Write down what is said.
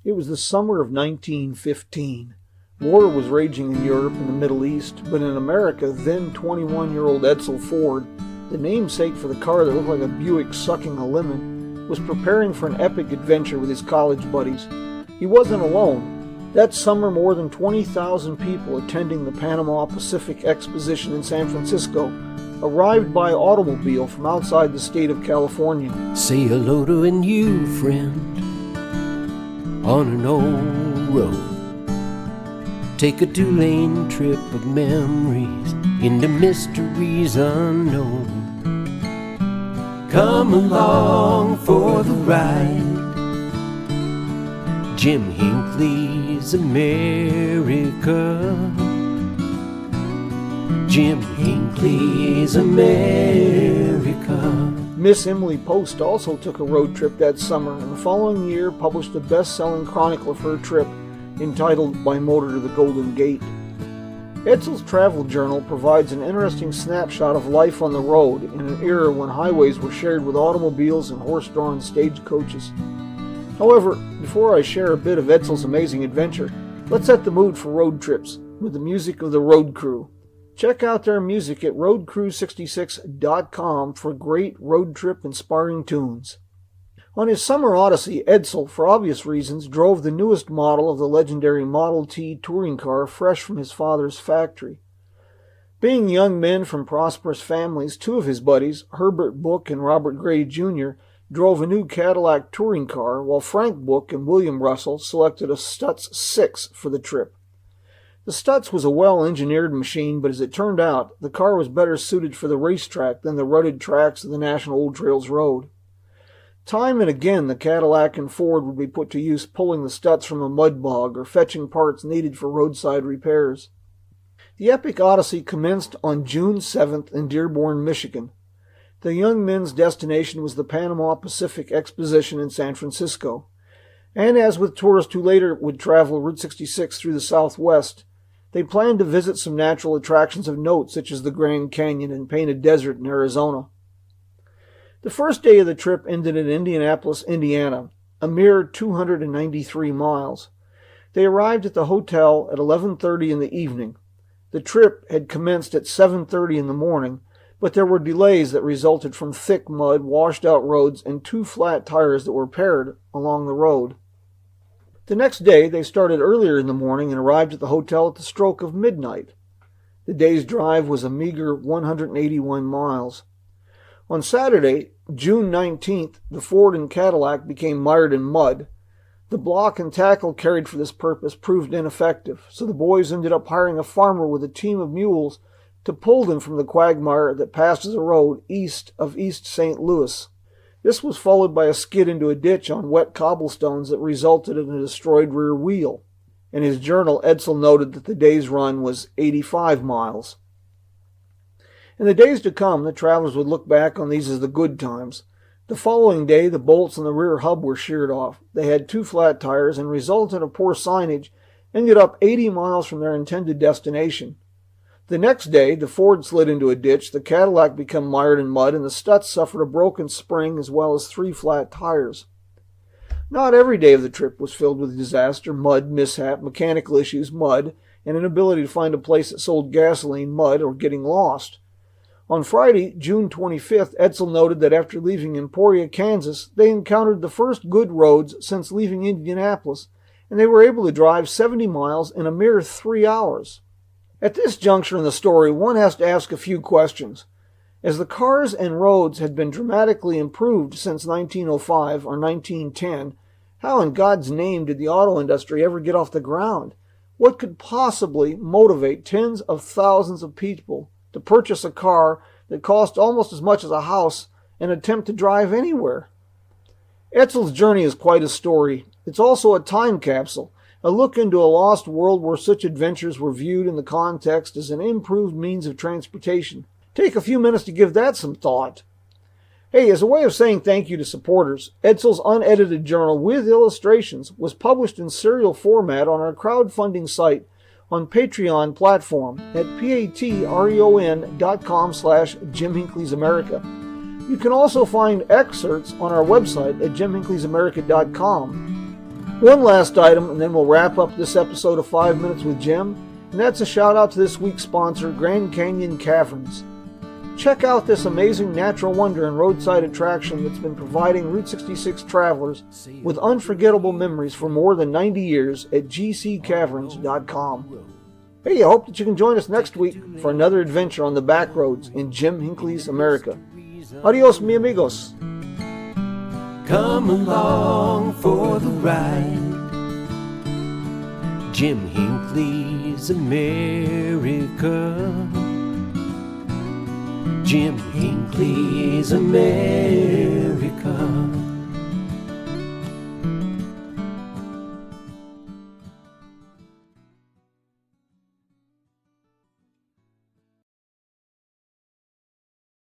It was the summer of 1915. War was raging in Europe and the Middle East, but in America, then 21-year-old Edsel Ford, the namesake for the car that looked like a Buick sucking a lemon, was preparing for an epic adventure with his college buddies. He wasn't alone. That summer, more than 20,000 people attending the Panama Pacific Exposition in San Francisco arrived by automobile from outside the state of California. Say hello to a new friend on an old road. Take a 2-lane trip of memories into mysteries unknown. Come along for the ride. Jim Hinckley's America. Jim Hinckley's America. Miss Emily Post also took a road trip that summer, and the following year published a best-selling chronicle of her trip entitled By Motor to the Golden Gate. Edsel's travel journal provides an interesting snapshot of life on the road in an era when highways were shared with automobiles and horse-drawn stagecoaches. However, before I share a bit of Edsel's amazing adventure, let's set the mood for road trips with the music of the Road Crew. Check out their music at roadcrew66.com for great road trip inspiring tunes. On his Summer Odyssey, Edsel, for obvious reasons, drove the newest model of the legendary Model T touring car fresh from his father's factory. Being young men from prosperous families, two of his buddies, Herbert Book and Robert Gray Jr., drove a new Cadillac touring car, while Frank Book and William Russell selected a Stutz 6 for the trip. The Stutz was a well-engineered machine, but as it turned out, the car was better suited for the racetrack than the rutted tracks of the National Old Trails Road. Time and again, the Cadillac and Ford would be put to use pulling the Stutz from a mud bog or fetching parts needed for roadside repairs. The epic odyssey commenced on June 7th in Dearborn, Michigan. The young men's destination was the Panama Pacific Exposition in San Francisco. And as with tourists who later would travel Route 66 through the Southwest, they planned to visit some natural attractions of note such as the Grand Canyon and Painted Desert in Arizona. The first day of the trip ended in Indianapolis, Indiana, a mere 293 miles. They arrived at the hotel at 11:30 in the evening. The trip had commenced at 7:30 in the morning, but there were delays that resulted from thick mud, washed-out roads, and 2 flat tires that were paired along the road. The next day, they started earlier in the morning and arrived at the hotel at the stroke of midnight. The day's drive was a meager 181 miles. On Saturday, June 19th, the Ford and Cadillac became mired in mud. The block and tackle carried for this purpose proved ineffective, so the boys ended up hiring a farmer with a team of mules to pull them from the quagmire that passes a road east of East St. Louis. This was followed by a skid into a ditch on wet cobblestones that resulted in a destroyed rear wheel. In his journal, Edsel noted that the day's run was 85 miles. In the days to come, the travelers would look back on these as the good times. The following day, the bolts on the rear hub were sheared off. They had 2 flat tires and, resulting in poor signage, ended up 80 miles from their intended destination. The next day, the Ford slid into a ditch, the Cadillac became mired in mud, and the Stutz suffered a broken spring as well as 3 flat tires. Not every day of the trip was filled with disaster, mud, mishap, mechanical issues, mud, and inability to find a place that sold gasoline, mud, or getting lost. On Friday, June 25th, Edsel noted that after leaving Emporia, Kansas, they encountered the first good roads since leaving Indianapolis, and they were able to drive 70 miles in a mere 3 hours. At this juncture in the story, one has to ask a few questions. As the cars and roads had been dramatically improved since 1905 or 1910, how in God's name did the auto industry ever get off the ground? What could possibly motivate tens of thousands of people to purchase a car that cost almost as much as a house and attempt to drive anywhere? Edsel's journey is quite a story. It's also a time capsule, a look into a lost world where such adventures were viewed in the context as an improved means of transportation. Take a few minutes to give that some thought. Hey, as a way of saying thank you to supporters, Edsel's unedited journal with illustrations was published in serial format on our crowdfunding site on Patreon platform at patreon.com/Jim Hinckley's America. You can also find excerpts on our website at jimhinckleysamerica.com. One last item, and then we'll wrap up this episode of 5 Minutes with Jim, and that's a shout out to this week's sponsor, Grand Canyon Caverns. Check out this amazing natural wonder and roadside attraction that's been providing Route 66 travelers with unforgettable memories for more than 90 years at gccaverns.com. Hey, I hope that you can join us next week for another adventure on the back roads in Jim Hinckley's America. Adios, mi amigos. Come along for the ride. Jim Hinckley's America. Jim Hinckley's America.